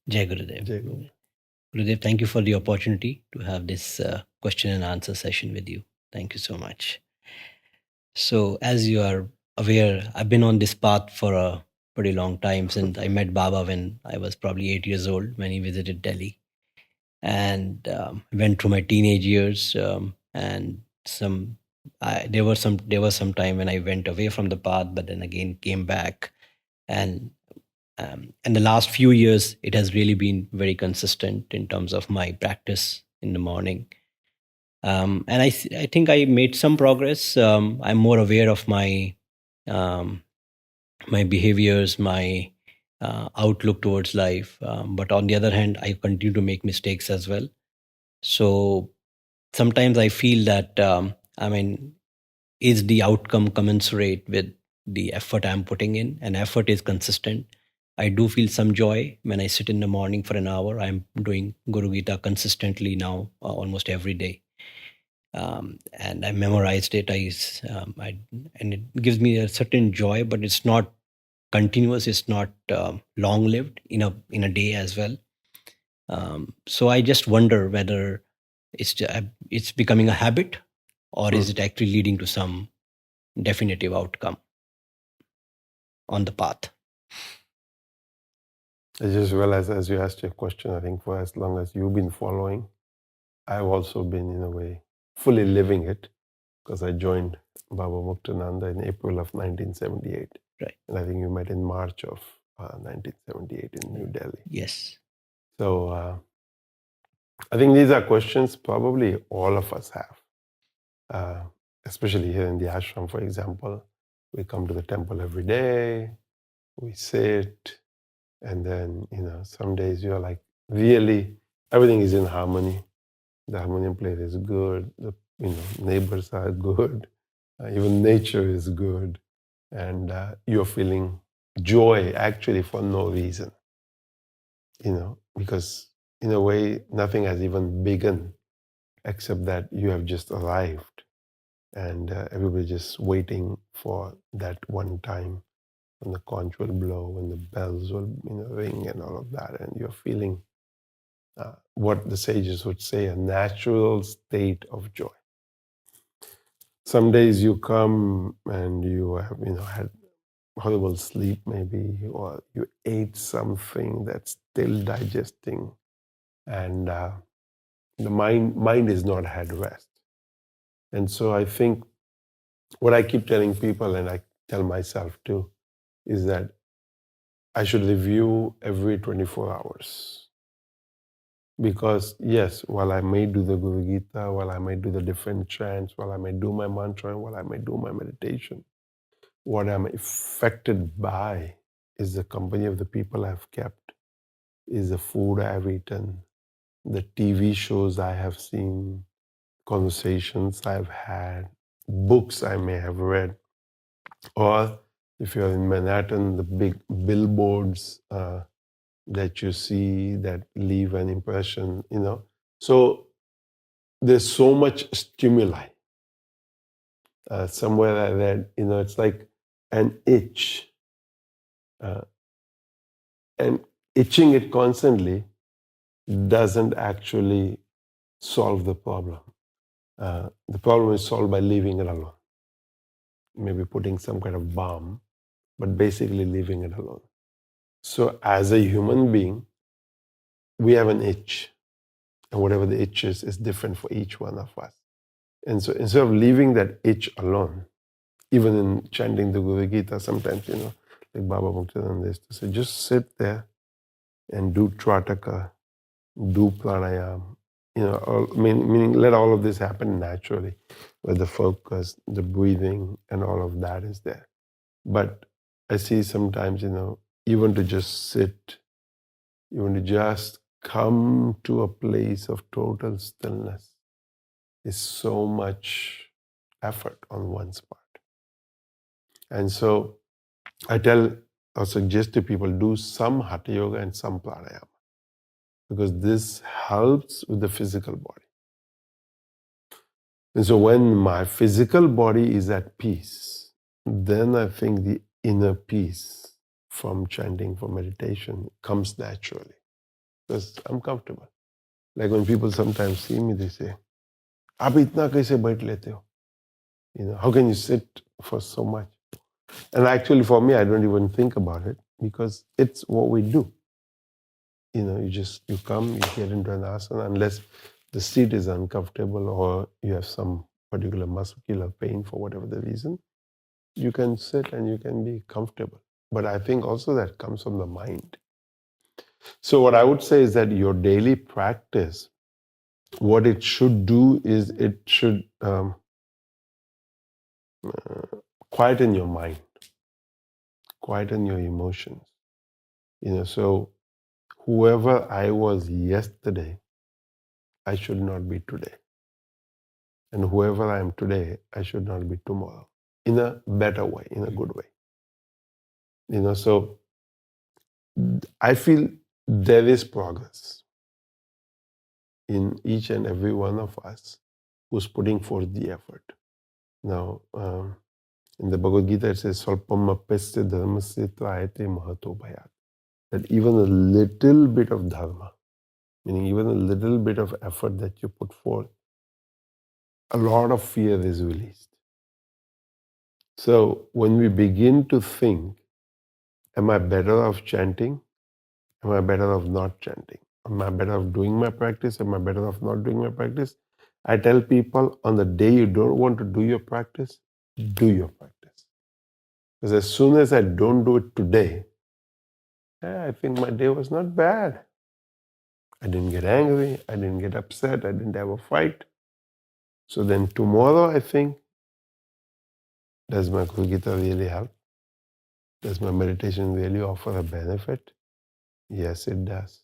Jai Gurudev. Jai Gurudev. Gurudev, thank you for the opportunity to have this question and answer session with you. Thank you so much. So, as you are aware, I've been on this path for a pretty long time since I met Baba when I was probably 8 years old when he visited Delhi, and went through my teenage years. And there was some time when I went away from the path, but then again came back, and and the last few years it has really been very consistent in terms of my practice in the morning. And I think I made some progress. I'm more aware of um, my behaviors, my outlook towards life. But on the other hand, I continue to make mistakes as well. So sometimes I feel that is the outcome commensurate with the effort I'm putting in? And effort is consistent. I do feel some joy when I sit in the morning for an hour. I'm doing Guru Gita consistently now, almost every day. And I memorized it. And it gives me a certain joy, but it's not continuous. It's not long lived in a day as well. So I just wonder whether it's becoming a habit, or is it actually leading to some definitive outcome on the path. I just realized as you asked your question, I think for as long as you've been following, I've also been in a way fully living it, because I joined Baba Muktananda in April of 1978. Right. And I think you met in March of 1978 in New Delhi. Yes. So I think these are questions probably all of us have, especially here in the ashram, for example. We come to the temple every day, we sit, and then, some days you're like, really, everything is in harmony. The harmonium player is good, the neighbors are good, even nature is good, and you're feeling joy actually for no reason, because in a way nothing has even begun except that you have just arrived, and everybody's just waiting for that one time when the conch will blow and the bells will ring and all of that, and you're feeling what the sages would say, a natural state of joy. Some days you come and you have had horrible sleep maybe, or you ate something that's still digesting, and the mind is not had rest. And so I think what I keep telling people, and I tell myself too, is that I should review every 24 hours. Because yes, while I may do the Guru Gita, while I may do the different chants, while I may do my mantra, while I may do my meditation, what I'm affected by is the company of the people I've kept, is the food I've eaten, the TV shows I have seen, conversations I've had, books I may have read, or if you're in Manhattan, the big billboards that you see that leave an impression, So there's so much stimuli. Somewhere I read, it's like an itch. And itching it constantly doesn't actually solve the problem. The problem is solved by leaving it alone. Maybe putting some kind of balm, but basically leaving it alone. So as a human being, we have an itch. And whatever the itch is different for each one of us. And so instead of leaving that itch alone, even in chanting the Guru Gita, sometimes, like Baba Muktananda used to say, just sit there and do Trataka, do pranayam, meaning let all of this happen naturally, where the focus, the breathing, and all of that is there. But I see sometimes, even to just sit, even to just come to a place of total stillness is so much effort on one's part. And so I tell or suggest to people, do some Hatha Yoga and some pranayama, because this helps with the physical body. And so when my physical body is at peace, then I think the inner peace from chanting, from meditation, comes naturally. because I'm comfortable. Like when people sometimes see me, they say, "Aap itna kaise bait lete ho?" How can you sit for so much? And actually, for me, I don't even think about it because it's what we do. You come, you get into an asana, unless the seat is uncomfortable or you have some particular muscular pain for whatever the reason, you can sit and you can be comfortable. But I think also that comes from the mind. So what I would say is that your daily practice, what it should do is it should quieten your mind, quieten your emotions. So whoever I was yesterday, I should not be today. And whoever I am today, I should not be tomorrow. In a better way, in a good way. So I feel there is progress in each and every one of us who's putting forth the effort. Now, in the Bhagavad Gita, it says, Salpamapesya dharmasya trayate mahato bhayat. That even a little bit of dharma, meaning even a little bit of effort that you put forth, a lot of fear is released. So when we begin to think, am I better off chanting? Am I better off not chanting? Am I better off doing my practice? Am I better off not doing my practice? I tell people on the day you don't want to do your practice, do your practice. Because as soon as I don't do it today, I think my day was not bad. I didn't get angry. I didn't get upset. I didn't have a fight. So then tomorrow, I think, does my Guru Gita really help? Does my meditation really offer a benefit? Yes, it does.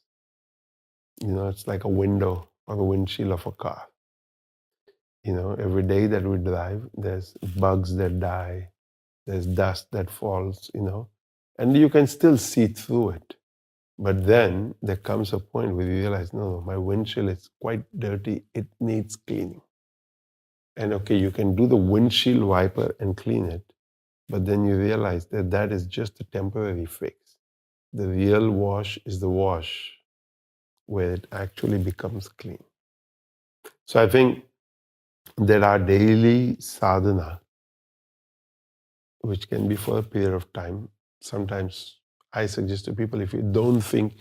It's like a window or the windshield of a car. Every day that we drive, there's bugs that die, there's dust that falls, and you can still see through it. But then there comes a point where you realize, no, my windshield is quite dirty, it needs cleaning. And okay, you can do the windshield wiper and clean it, but then you realize that that is just a temporary fix. The real wash is the wash where it actually becomes clean. So I think there are daily sadhana, which can be for a period of time. Sometimes I suggest to people, if you don't think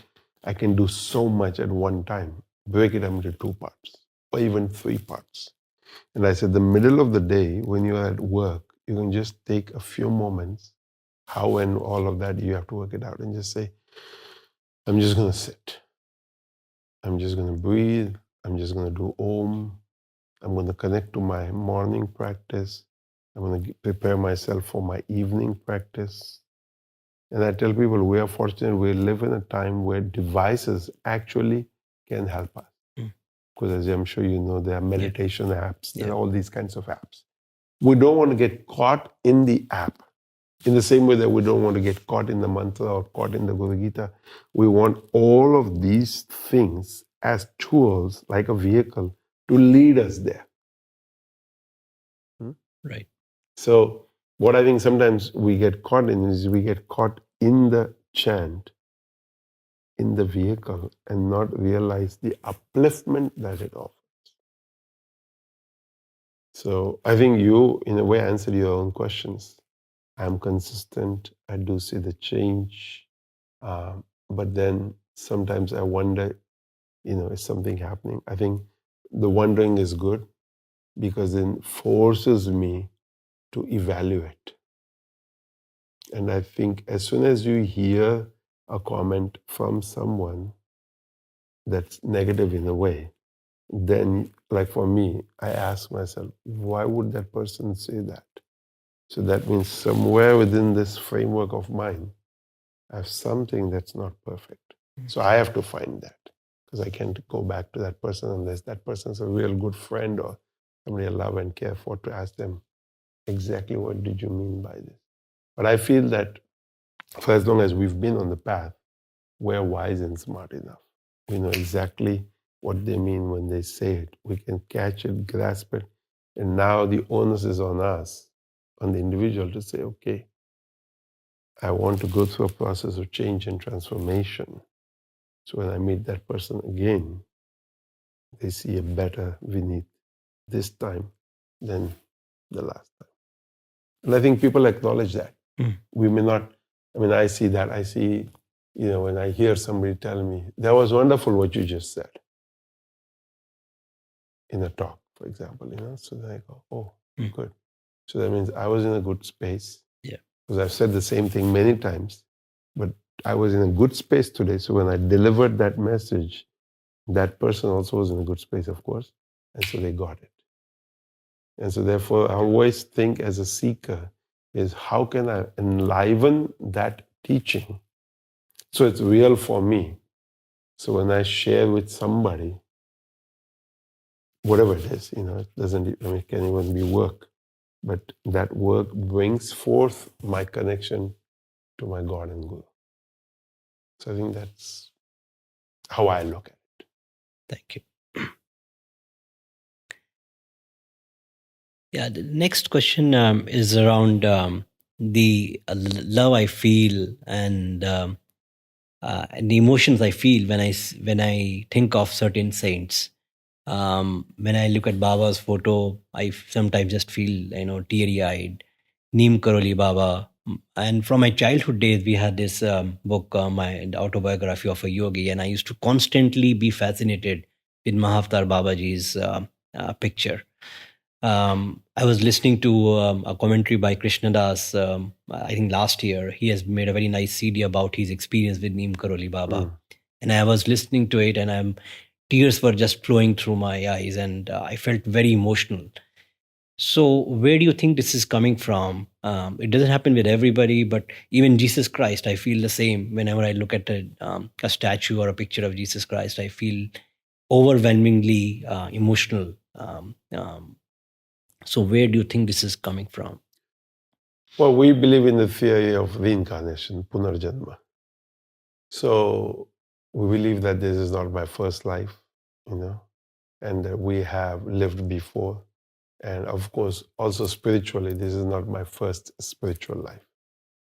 I can do so much at one time, break it up into 2 parts or even 3 parts. And I said, the middle of the day, when you're at work, you can just take a few moments, how and all of that, you have to work it out, and just say, I'm just going to sit. I'm just going to breathe. I'm just going to do Om. I'm going to connect to my morning practice. I'm going to prepare myself for my evening practice. And I tell people, we are fortunate, we live in a time where devices actually can help us. Because as I'm sure you know, there are meditation apps, there are all these kinds of apps. We don't want to get caught in the app. In the same way that we don't want to get caught in the mantra or caught in the Guru Gita, we want all of these things as tools, like a vehicle, to lead us there. Right. So what I think sometimes we get caught in is we get caught in the chant, in the vehicle, and not realize the upliftment that it offers. So I think you, in a way, answered your own questions. I'm consistent. I do see the change. But then sometimes I wonder, is something happening? I think the wondering is good because it forces me to evaluate. And I think as soon as you hear a comment from someone that's negative in a way, then, like for me, I ask myself, why would that person say that? So that means somewhere within this framework of mine, I have something that's not perfect. So I have to find that because I can't go back to that person unless that person's a real good friend or somebody I love and care for, to ask them exactly what did you mean by this. But I feel that for as long as we've been on the path, we're wise and smart enough. We know exactly what they mean when they say it. We can catch it, grasp it. And now the onus is on us, on the individual, to say, okay, I want to go through a process of change and transformation. So when I meet that person again, they see a better Vineet this time than the last time. And I think people acknowledge that. We may not, I mean, I see that. I see, when I hear somebody tell me, that was wonderful what you just said in a talk, for example, so then I go, oh, good. So that means I was in a good space. Yeah. Because I've said the same thing many times, but I was in a good space today. So when I delivered that message, that person also was in a good space, of course. And so they got it. And so therefore, I always think as a seeker is how can I enliven that teaching so it's real for me. So when I share with somebody, whatever it is, it doesn't, it can even be work, but that work brings forth my connection to my God and Guru. So I think that's how I look at it. Thank you. Yeah, the next question is around the love I feel and the emotions I feel when I think of certain saints. When I look at Baba's photo, I sometimes just feel teary eyed. Neem Karoli Baba. And from my childhood days, we had this book, my the autobiography of a yogi, and I used to constantly be fascinated with Mahavtar Babaji's picture. I was listening to a commentary by Krishna Das, I think last year. He has made a very nice CD about his experience with Neem Karoli Baba. And I was listening to it, and tears were just flowing through my eyes, and I felt very emotional. So, where do you think this is coming from? It doesn't happen with everybody, but even Jesus Christ, I feel the same. Whenever I look at a statue or a picture of Jesus Christ, I feel overwhelmingly emotional. So, where do you think this is coming from? Well, we believe in the theory of reincarnation, punarjanma. So we believe that this is not my first life, and that we have lived before. And of course, also spiritually, this is not my first spiritual life.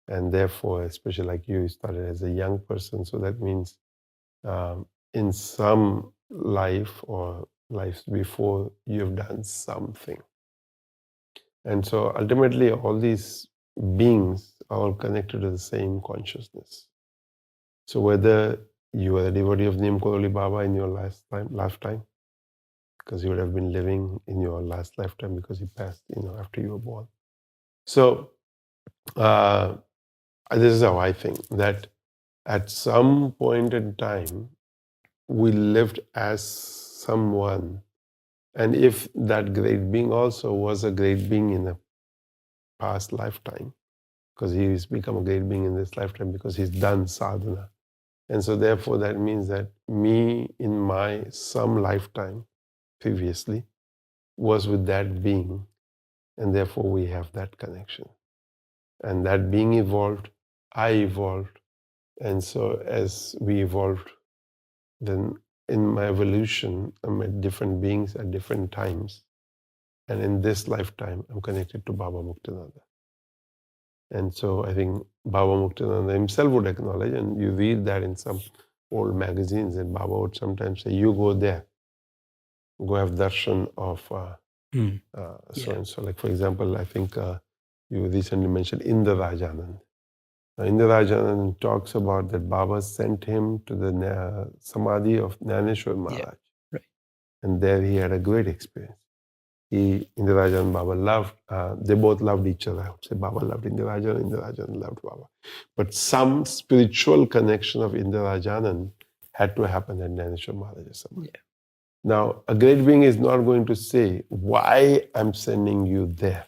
And therefore, especially like you started as a young person, so that means in some life or lives before, you've done something. And so ultimately, all these beings are all connected to the same consciousness. So whether you are a devotee of Neem Karoli Baba in your lifetime, because you would have been living in your last lifetime because he passed, after you were born. So this is how I think, that at some point in time, we lived as someone. And if that great being also was a great being in a past lifetime, because he's become a great being in this lifetime because he's done sadhana. And so therefore that means that me in my some lifetime previously was with that being, and therefore we have that connection. And that being evolved, I evolved. And so as we evolved, then in my evolution, I met different beings at different times. And in this lifetime, I'm connected to Baba Muktananda. And so I think Baba Muktananda himself would acknowledge, and you read that in some old magazines, that Baba would sometimes say, you go there, go have darshan of so and so. Like, for example, I think you recently mentioned Indra. Indra talks about that Baba sent him to the Samadhi of Ganeshpuri Maharaj. Yeah, right. And there he had a great experience. Indra and Baba loved, they both loved each other. I would say Baba loved Indra loved Baba. But some spiritual connection of Indra had to happen at Ganeshpuri Maharaj's Samadhi. Yeah. Now, a great being is not going to say, why I'm sending you there,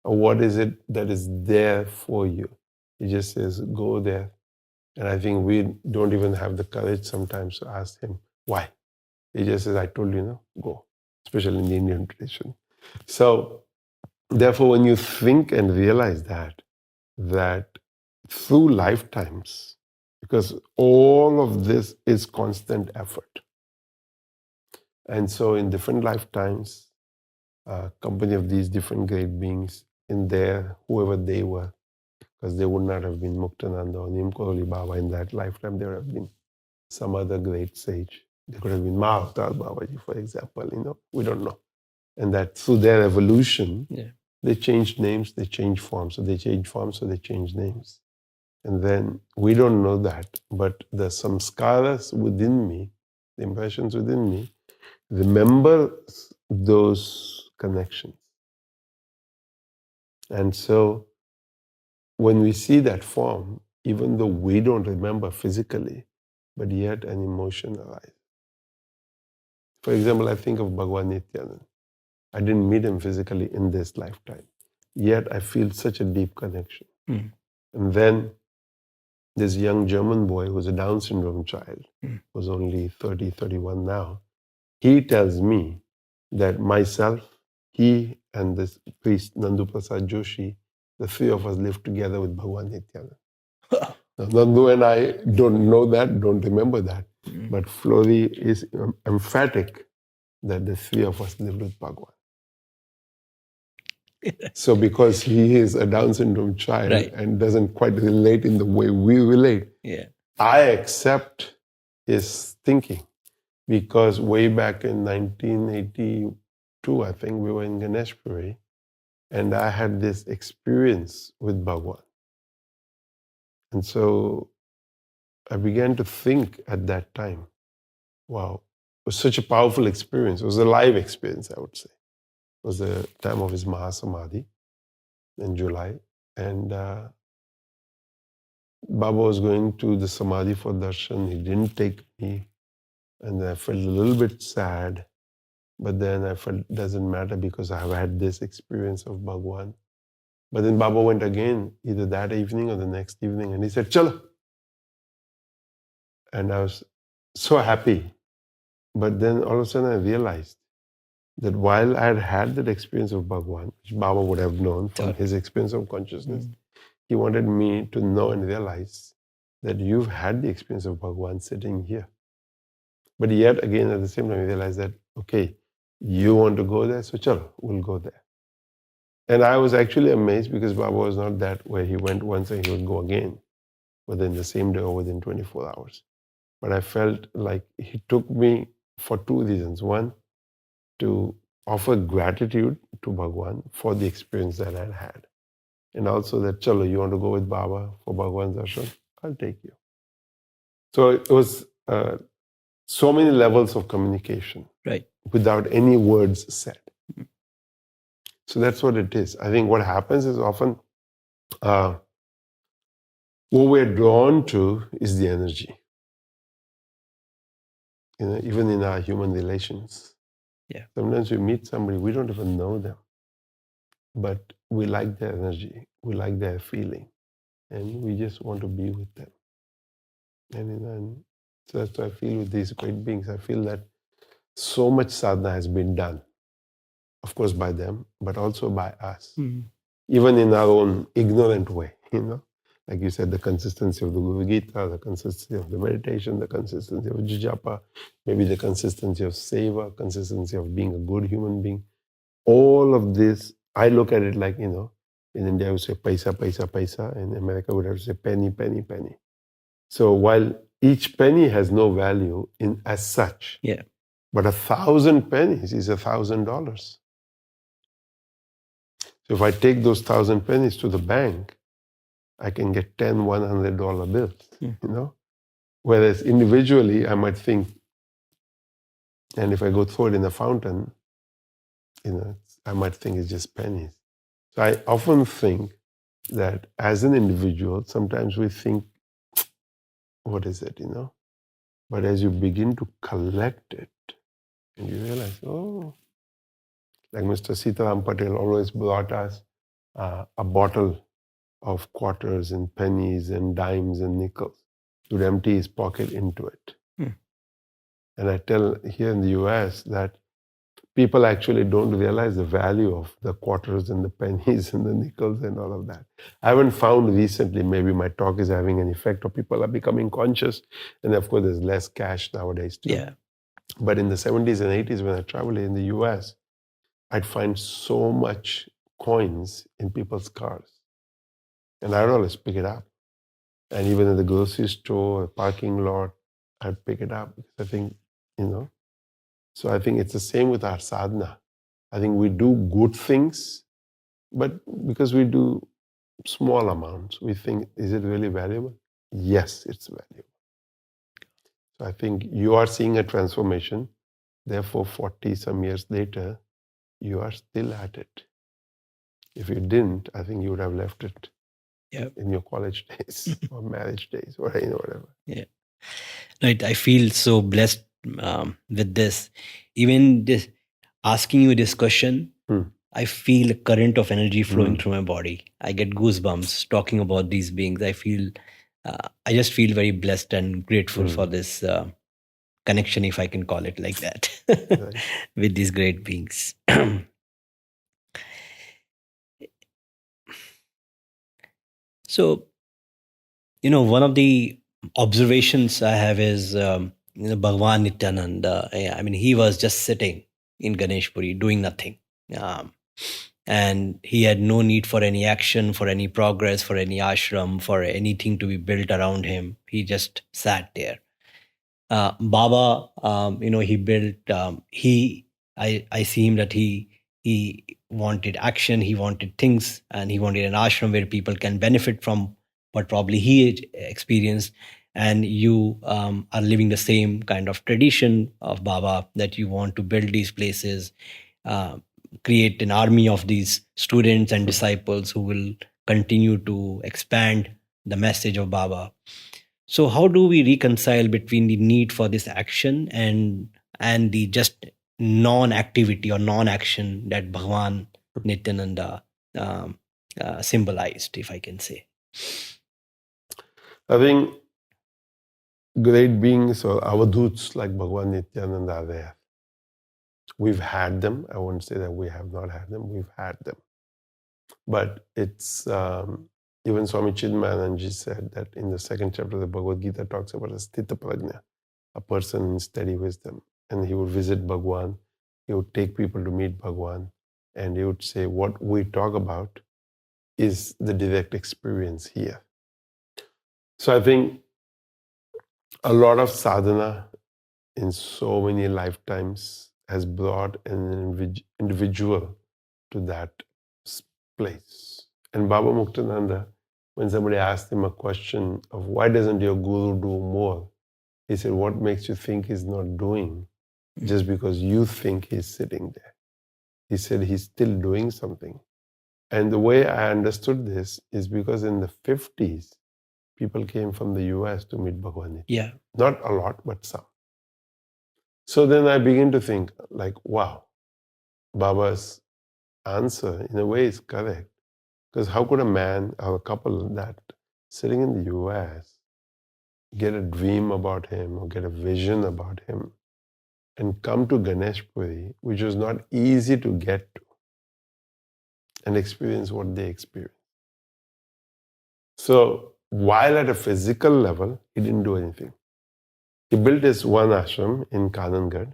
or what is it that is there for you. He just says, go there. And I think we don't even have the courage sometimes to ask him, why? He just says, I told you, go, especially in the Indian tradition. So, therefore, when you think and realize that through lifetimes, because all of this is constant effort. And so in different lifetimes, company of these different great beings in there, whoever they were, because they would not have been Muktananda or Neem Karoli Baba in that lifetime, they would have been some other great sage. They could have been Mahavatar Babaji, for example, we don't know. And that through their evolution, they changed names, they changed forms. So they changed forms, so they changed names. And then we don't know that, but the samskaras within me, the impressions within me, remember those connections. And so when we see that form, even though we don't remember physically, but yet an emotion arises. For example, I think of Bhagwan Nityananda. I didn't meet him physically in this lifetime, yet I feel such a deep connection. And then this young German boy who's a Down syndrome child, who's only 30, 31 now, he tells me that myself, he and this priest Nandu Prasad Joshi, the three of us lived together with Bhagwan Nityananda. Now, Nandu and I don't know that, don't remember that, but Flori is emphatic that the three of us lived with Bhagwan. So because he is a Down syndrome child and doesn't quite relate in the way we relate, I accept his thinking. Because way back in 1982, I think we were in Ganeshpuri, and I had this experience with Bhagwan. And so I began to think at that time, wow, it was such a powerful experience. It was a live experience, I would say. It was the time of his Mahasamadhi in July. And Baba was going to the Samadhi for darshan. He didn't take me. And I felt a little bit sad. But then I felt it doesn't matter because I have had this experience of Bhagwan. But then Baba went again, either that evening or the next evening, and he said, Chalo. And I was so happy. But then all of a sudden I realized that while I had had that experience of Bhagwan, which Baba would have known from his experience of consciousness, he wanted me to know and realize that you've had the experience of Bhagwan sitting here. But yet again, at the same time, I realized that, okay, you want to go there, so chalo, we'll go there. And I was actually amazed because Baba was not that where he went once and he would go again within the same day or within 24 hours. But I felt like he took me for two reasons. One, to offer gratitude to Bhagwan for the experience that I had. And also that, chalo, you want to go with Baba for Bhagwan's darshan? I'll take you. So it was so many levels of communication without any words said. So that's what it is. I think what happens is often what we're drawn to is the energy. Even in our human relations. Sometimes we meet somebody, we don't even know them, but we like their energy, we like their feeling, and we just want to be with them. And so that's what I feel with these great beings. I feel that so much sadhana has been done, of course by them, but also by us, even in our own ignorant way, Like you said, the consistency of the Guru Gita, the consistency of the meditation, the consistency of japa, maybe the consistency of seva, consistency of being a good human being. All of this, I look at it like, in India we say paisa, paisa, paisa. In America we would have to say penny, penny, penny. So while each penny has no value as such, but 1,000 pennies is $1,000. So if I take those 1,000 pennies to the bank, I can get 10 $100 bills, Whereas individually, I might think, and if I go throw it in a fountain, I might think it's just pennies. So I often think that as an individual, sometimes we think, what is it, But as you begin to collect it, and you realize, like Mr. Sitaram Patel always brought us a bottle of quarters and pennies and dimes and nickels. He would empty his pocket into it. And I tell here in the US that people actually don't realize the value of the quarters and the pennies and the nickels and all of that. I haven't found recently, maybe my talk is having an effect or people are becoming conscious. And of course, there's less cash nowadays too. But in the 70s and 80s, when I traveled in the US, I'd find so much coins in people's cars. And I'd always pick it up. And even in the grocery store, parking lot, I'd pick it up because I think, so I think it's the same with our sadhana. I think we do good things, but because we do small amounts, we think, is it really valuable? Yes, it's valuable. So I think you are seeing a transformation. Therefore, 40 some years later, you are still at it. If you didn't, I think you would have left it in your college days or marriage days or whatever. Yeah. Right. I feel so blessed with this. Even this, asking you this question, I feel a current of energy flowing through my body. I get goosebumps talking about these beings. I just feel very blessed and grateful for this connection, if I can call it like that, with these great beings. So, one of the observations I have is, Bhagwan Nityananda. I mean, he was just sitting in Ganeshpuri doing nothing. And he had no need for any action, for any progress, for any ashram, for anything to be built around him. He just sat there. Baba, he built. I see him that he wanted action, he wanted things, and he wanted an ashram where people can benefit from what probably he experienced. And you are living the same kind of tradition of Baba, that you want to build these places, create an army of these students and disciples who will continue to expand the message of Baba. So how do we reconcile between the need for this action and the just non-activity or non-action that Bhagwan Nityananda symbolized, if I can say? I think great beings or avadhuts like Bhagwan Nityananda are there. We've had them. I won't say that we have not had them. We've had them. But it's, even Swami Chidmananji said that in the second chapter of the Bhagavad Gita talks about a sthita prajna, a person in steady wisdom. And he would visit Bhagwan. He would take people to meet Bhagwan. And he would say, what we talk about is the direct experience here. So I think a lot of sadhana in so many lifetimes has brought an individual to that place. And Baba Muktananda, when somebody asked him a question of why doesn't your guru do more, he said, what makes you think he's not doing just because you think he's sitting there? He said he's still doing something. And the way I understood this is because in the 50s, people came from the US to meet Bhagwan. Yeah. Not a lot, but some. So then I begin to think, like, wow, Baba's answer in a way is correct. Because how could a man or a couple that sitting in the US get a dream about him or get a vision about him and come to Ganeshpuri, which was not easy to get to, and experience what they experienced? So while at a physical level, he didn't do anything. He built his one ashram in Kanangad.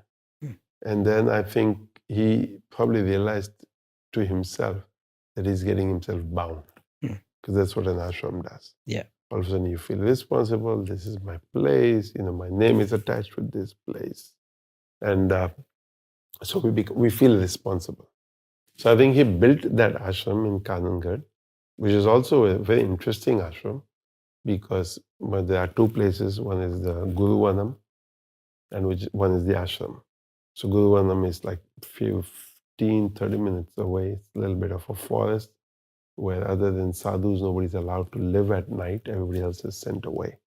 And then I think he probably realized to himself that he's getting himself bound. Because that's what an ashram does. Yeah. All of a sudden you feel responsible. This is my place. My name is attached with this place. And so we feel responsible. So I think he built that ashram in Kanangad, which is also a very interesting ashram because there are two places. One is the Guru Vanam and one is the ashram. So Guru Vanam is like 15, 30 minutes away. It's a little bit of a forest where other than sadhus, nobody's allowed to live at night. Everybody else is sent away.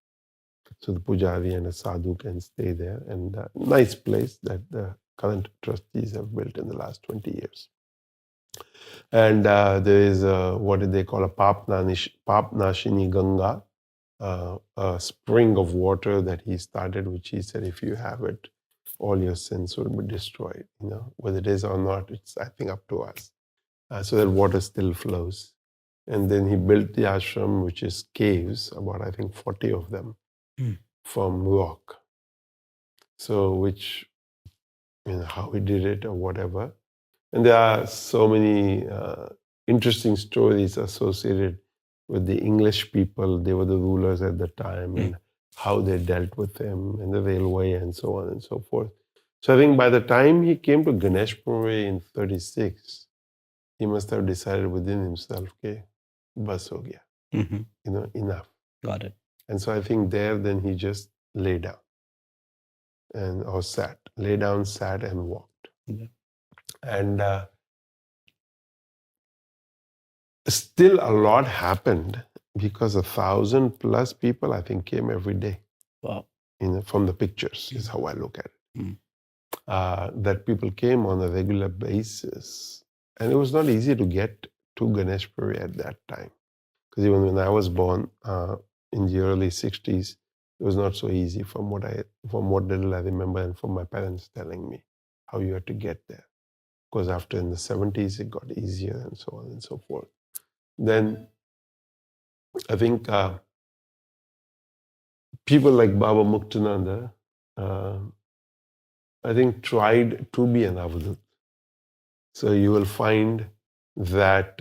So the pujari and a sadhu can stay there. And a nice place that the current trustees have built in the last 20 years. And there is what they call a Papnashini Ganga, a spring of water that he started, which he said, if you have it, all your sins will be destroyed. Whether it is or not, it's, I think, up to us. So that water still flows. And then he built the ashram, which is caves, about, I think, 40 of them, from rock. So which, how he did it or whatever. And there are so many interesting stories associated with the English people. They were the rulers at the time, and how they dealt with him in the railway and so on and so forth. So I think by the time he came to Ganeshpuri in 36, he must have decided within himself, okay, bas ho gaya, enough. Got it. And so I think there, then he just lay down or sat, lay down, sat, and walked. Yeah. And still a lot happened because 1,000+ people, I think, came every day. Wow. From the pictures is how I look at it. Mm. That people came on a regular basis. And it was not easy to get to Ganeshpuri at that time. Because even when I was born in the early 60s, it was not so easy from what little I remember and from my parents telling me how you had to get there. Because after in the 70s, it got easier and so on and so forth. Then I think people like Baba Muktananda, I think tried to be an avadut. So you will find that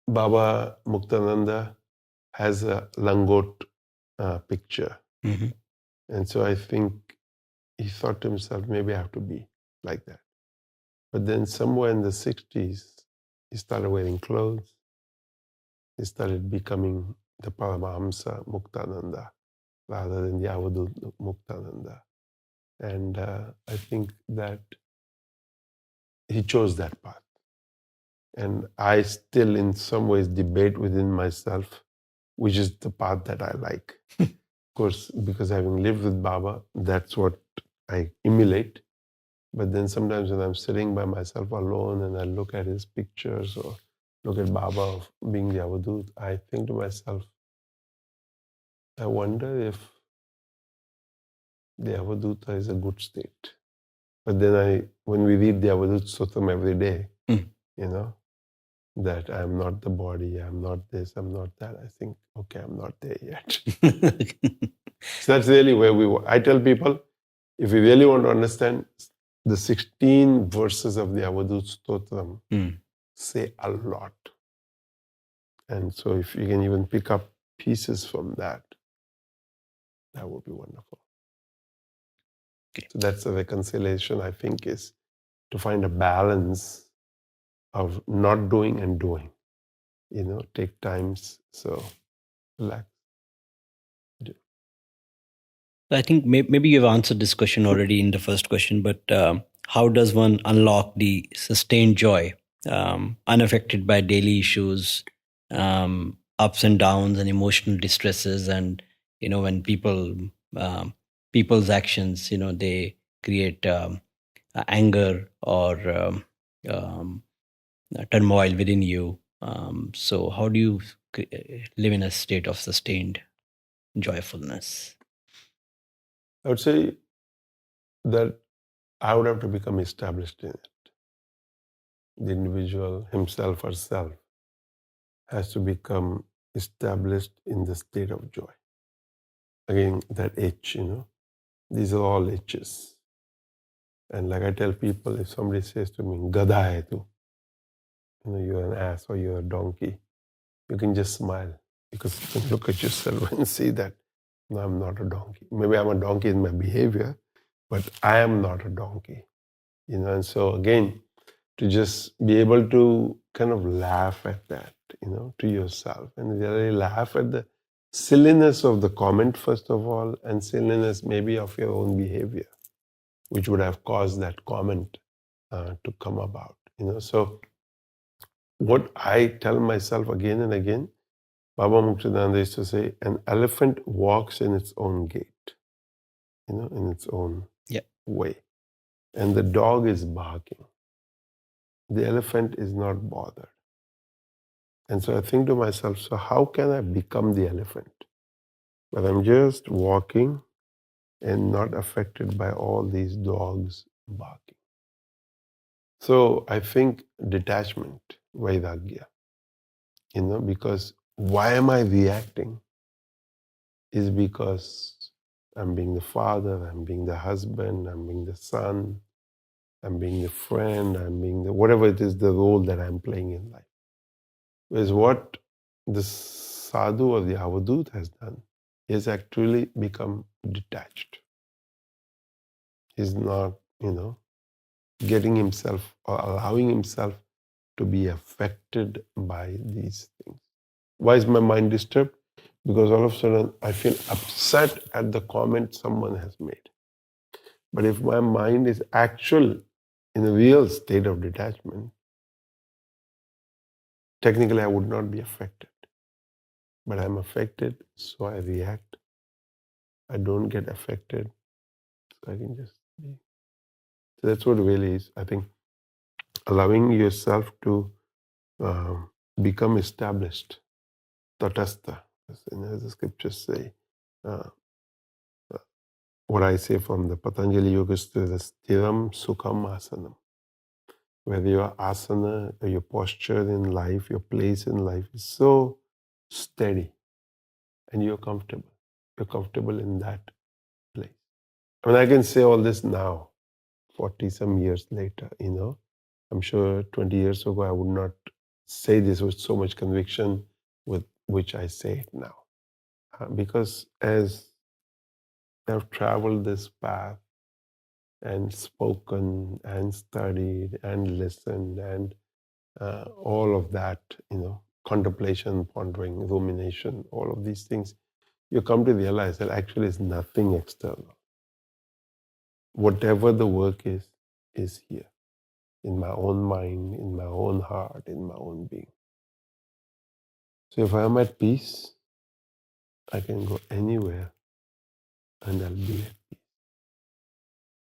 Baba Muktananda has a langot picture. Mm-hmm. And so I think he thought to himself, maybe I have to be like that. But then somewhere in the 60s, he started wearing clothes. He started becoming the Paramahamsa Muktananda rather than the Avadut Muktananda. And I think that he chose that path. And I still, in some ways, debate within myself which is the path that I like. Of course, because having lived with Baba, that's what I emulate. But then sometimes when I'm sitting by myself alone and I look at his pictures or look at Baba being the Avadut, I think to myself, I wonder if the Avaduta is a good state. But then when we read the Avadut Sutram every day, that I'm not the body, I'm not this, I'm not that, I think, okay, I'm not there yet. So that's really where I tell people, if you really want to understand, the 16 verses of the Avadut Stotram say a lot. And so if you can even pick up pieces from that would be wonderful. Okay. So that's the reconciliation, I think, is to find a balance of not doing and doing. Take times, so relax. I think maybe you've answered this question already in the first question, but how does one unlock the sustained joy, unaffected by daily issues, ups and downs, and emotional distresses? And when people's actions, they create anger or turmoil within you. So how do you live in a state of sustained joyfulness? I would say that I would have to become established in it. The individual, himself or self, has to become established in the state of joy. Again, that H, these are all H's. And like I tell people, if somebody says to me, Gada hai tu, you're an ass or you're a donkey, you can just smile because you can look at yourself and see that, no, I'm not a donkey. Maybe I'm a donkey in my behavior, but I am not a donkey. And so again, to just be able to kind of laugh at that, to yourself and really laugh at the silliness of the comment, first of all, and silliness maybe of your own behavior, which would have caused that comment to come about. So what I tell myself again and again, Baba Muktananda used to say, an elephant walks in its own gait, in its own way. And the dog is barking. The elephant is not bothered. And so I think to myself, so how can I become the elephant? But I'm just walking and not affected by all these dogs barking. So I think detachment, vairagya, because why am I reacting? Is because I'm being the father, I'm being the husband, I'm being the son, I'm being the friend, I'm being whatever it is, the role that I'm playing in life. Is what the sadhu or the avadut has done. He has actually become detached. He's not, getting himself or allowing himself to be affected by these things. Why is my mind disturbed? Because all of a sudden I feel upset at the comment someone has made. But if my mind is actual in a real state of detachment, technically I would not be affected. But I'm affected, so I react. I don't get affected, so I can just be. So that's what really is. I think allowing yourself to become established, tatastha, as the scriptures say. Uh, what I say from the Patanjali Yoga Sutra is Stiram Sukham Asanam. Whether your asana or your posture in life, your place in life is so steady and you're comfortable. You're comfortable in that place. I mean, I can say all this now, 40 some years later, I'm sure 20 years ago I would not say this with so much conviction with which I say it now. Because as I've traveled this path and spoken and studied and listened and all of that, contemplation, pondering, rumination, all of these things, you come to realize that actually it's nothing external. Whatever the work is here, in my own mind, in my own heart, in my own being. So if I'm at peace, I can go anywhere and I'll be at peace.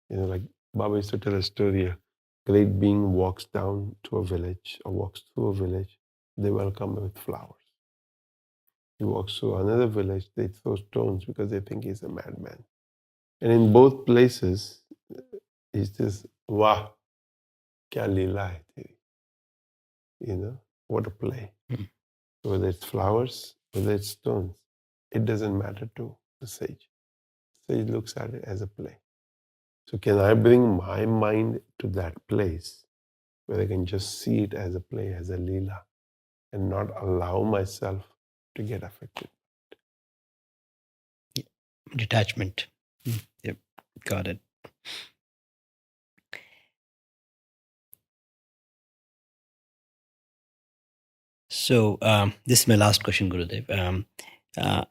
Like Baba used to tell a story, a great being walks down to a village or walks through a village, they welcome him with flowers. He walks to another village, they throw stones because they think he's a madman. And in both places, he's just, wow, kya leela hai teri. What a play. Whether it's flowers, whether it's stones, it doesn't matter to the sage. Sage looks at it as a play. So can I bring my mind to that place where I can just see it as a play, as a leela, and not allow myself to get affected? Detachment. Yep, got it. So this is my last question, Gurudev.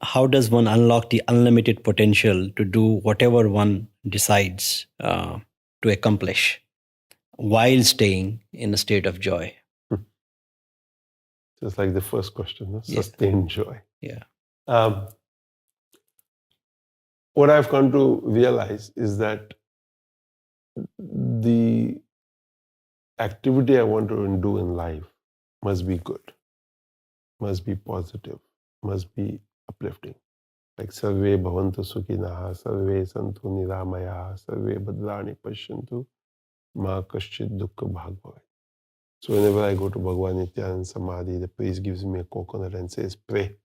How does one unlock the unlimited potential to do whatever one decides to accomplish while staying in a state of joy? Just like the first question, no? Yeah. Sustained joy. Yeah. What I've come to realize is that the activity I want to do in life must be good, must be positive, must be uplifting. Like Sarve Bhavantu Sukhinaha, Sarve Santu Niramaya, Sarve Bhadrani Pashyantu, Ma Kaschid Dukkha Bhag Bhavet. So whenever I go to Bhagwan Nityananda Samadhi, the priest gives me a coconut and says, pray.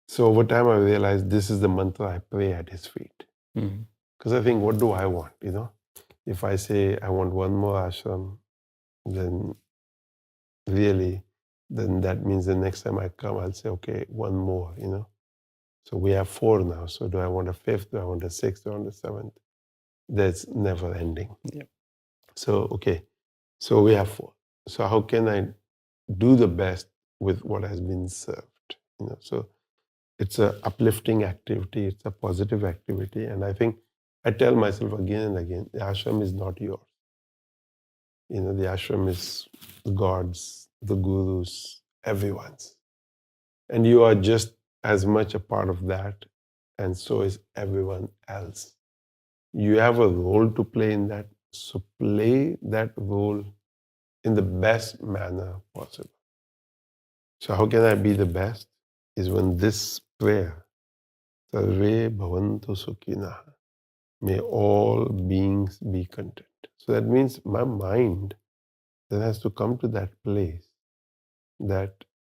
So over time I realized this is the mantra I pray at his feet. Because I think, what do I want? If I say I want one more ashram, then really, then that means the next time I come, I'll say, okay, one more, So we have 4 now. So do I want a 5th? Do I want a 6th? Do I want a 7th? That's never ending. Yep. So, okay. So we have 4. So how can I do the best with what has been served? So it's a uplifting activity. It's a positive activity. And I think I tell myself again and again, the ashram is not yours. The ashram is God's, the Guru's, everyone's. And you are just as much a part of that, and so is everyone else. You have a role to play in that, so play that role in the best manner possible. So how can I be the best? Is when this prayer, Sarve Bhavantu Sukhinaha, may all beings be content. So that means my mind then has to come to that place that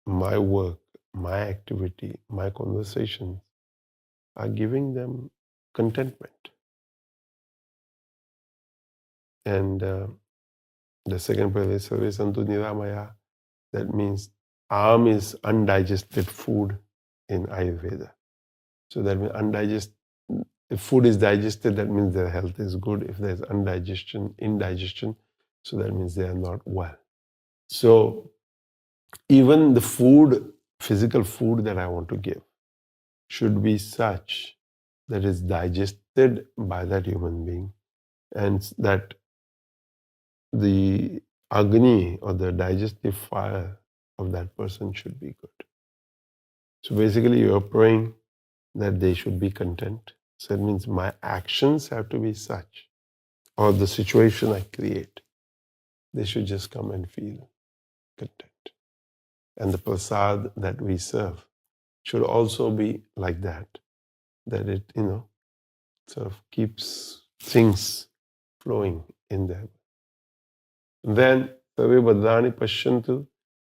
my work, my activity, my conversations are giving them contentment. And the second prayer is Sarve Santu Niramaya. That means Am is undigested food in Ayurveda. So that means if food is digested, that means their health is good. If there's indigestion, so that means they are not well. So even the food, physical food that I want to give should be such that is digested by that human being and that the agni or the digestive fire of that person should be good. So basically you're praying that they should be content. So it means my actions have to be such, or the situation I create, they should just come and feel content. And the prasad that we serve should also be like that it, sort of keeps things flowing in them. Then, Sarve Bhadrani Pashyantu,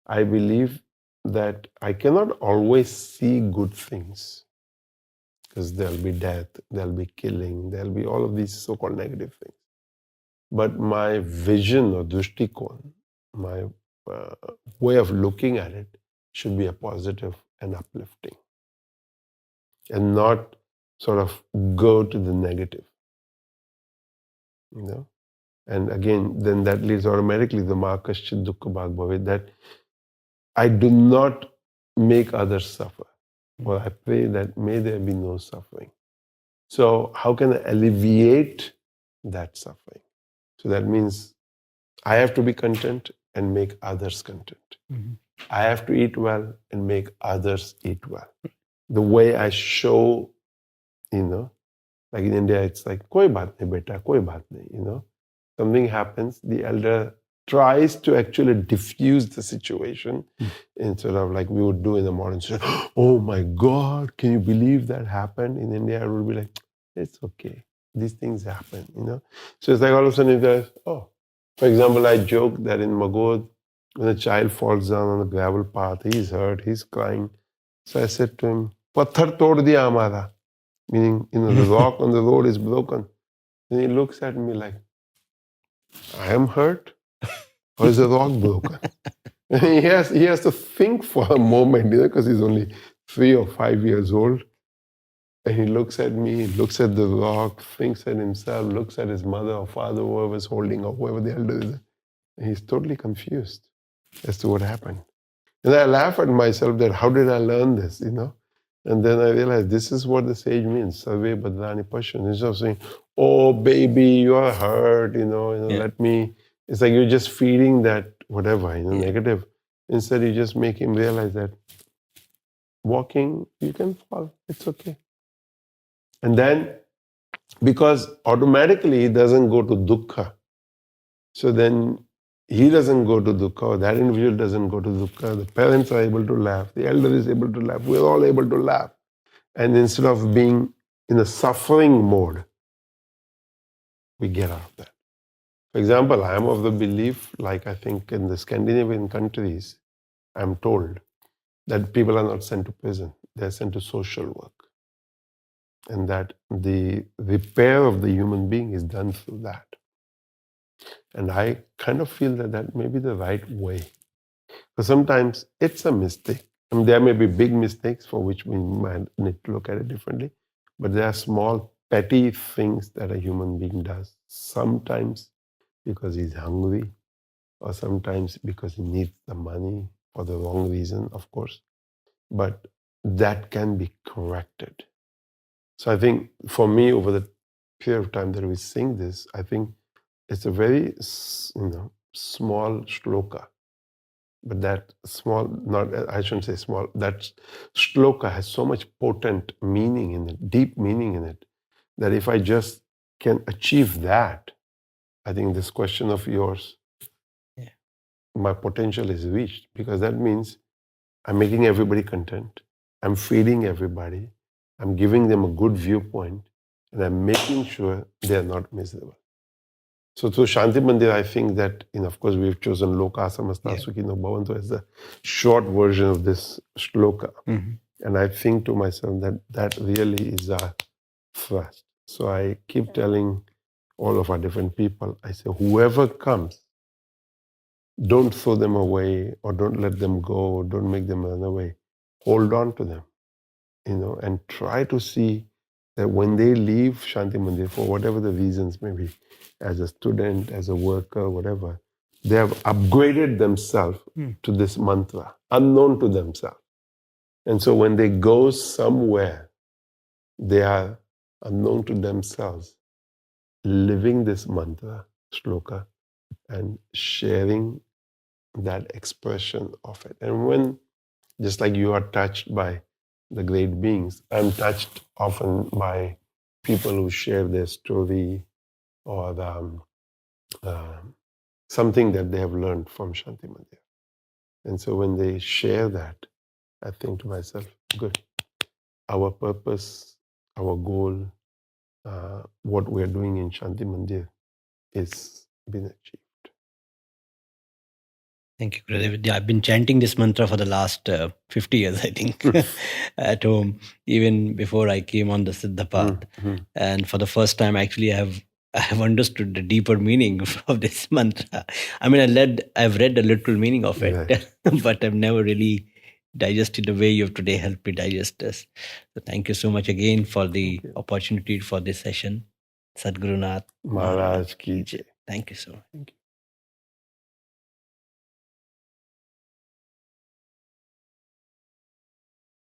I believe that I cannot always see good things because there'll be death, there'll be killing, there'll be all of these so-called negative things. But my vision or drishtikon, my way of looking at it should be a positive and uplifting and not sort of go to the negative, And again, then that leads automatically the Makaschid Dukkha Bhag Bhavet, that I do not make others suffer. Well, I pray that may there be no suffering. So how can I alleviate that suffering? So that means I have to be content and make others content. Mm-hmm. I have to eat well and make others eat well. The way I show, like in India, it's like, koi baat nahi beta, koi baat nahi, Something happens, the elder tries to actually diffuse the situation instead of like we would do in the morning. So, oh my God, can you believe that happened? In India, I would be like, it's okay. These things happen, So it's like all of a sudden, for example, I joke that in Magod, when a child falls down on the gravel path, he's hurt, he's crying. So I said to him, Pathar tod diya hamara, meaning, the rock on the road is broken. And he looks at me like, I am hurt? Or is the rock broken? he has to think for a moment, because he's only 3 or 5 years old. And he looks at me, looks at the rock, thinks at himself, looks at his mother or father, whoever's holding or whoever the elder is. And he's totally confused as to what happened. And I laugh at myself that how did I learn this, And then I realized this is what the sage means, Sarve Bhadrani Pashyan. Instead of saying, oh, baby, you are hurt, let me. It's like you're just feeding that whatever, negative. Instead, you just make him realize that walking, you can fall. It's okay. And then, because automatically he doesn't go to dukkha, so then he doesn't go to dukkha, or that individual doesn't go to dukkha. The parents are able to laugh. The elder is able to laugh. We're all able to laugh. And instead of being in a suffering mode, we get out of that. For example, I am of the belief, like I think in the Scandinavian countries, I'm told that people are not sent to prison. They're sent to social work. And that the repair of the human being is done through that. And I kind of feel that may be the right way. Because sometimes it's a mistake. I mean, there may be big mistakes for which we might need to look at it differently, but there are small, petty things that a human being does. Sometimes because he's hungry, or sometimes because he needs the money for the wrong reason, of course. But that can be corrected. So I think for me, over the period of time that we sing this, I think it's a very, small shloka. But that small, I shouldn't say small, that shloka has so much potent meaning in it, deep meaning in it, that if I just can achieve that, I think this question of yours, my potential is reached, because that means I'm making everybody content. I'm feeding everybody. I'm giving them a good viewpoint, and I'm making sure they're not miserable. So through Shanti Mandir, I think that, of course, we've chosen Loka Samasta Sukhino Bhavantu as the short version of this shloka. Mm-hmm. And I think to myself that really is our thrust. So I keep telling all of our different people, I say, whoever comes, Don't throw them away, or don't let them go, or don't make them run away. Hold on to them, and try to see that when they leave Shanti Mandir, for whatever the reasons may be, as a student, as a worker, whatever, they have upgraded themselves to this mantra, unknown to themselves. And so when they go somewhere, they are unknown to themselves, living this mantra, shloka, and sharing that expression of it. And when, just like you are touched by the great beings, I'm touched often by people who share their story or something that they have learned from Shanti Mandir. And so when they share that, I think to myself, good, our purpose, our goal, what we're doing in Shanti Mandir is being achieved. Thank you, Gurudev. Yeah, I've been chanting this mantra for the last 50 years, I think, at home, even before I came on the Siddha path. And for the first time, actually, I have understood the deeper meaning of this mantra. I mean, I've read a little meaning of it, Right. but I've never really digested the way you have today helped me digest this. So thank you so much again for the opportunity for this session. Sadhguru Nath Maharaj ki jai. Thank you so much. Thank you.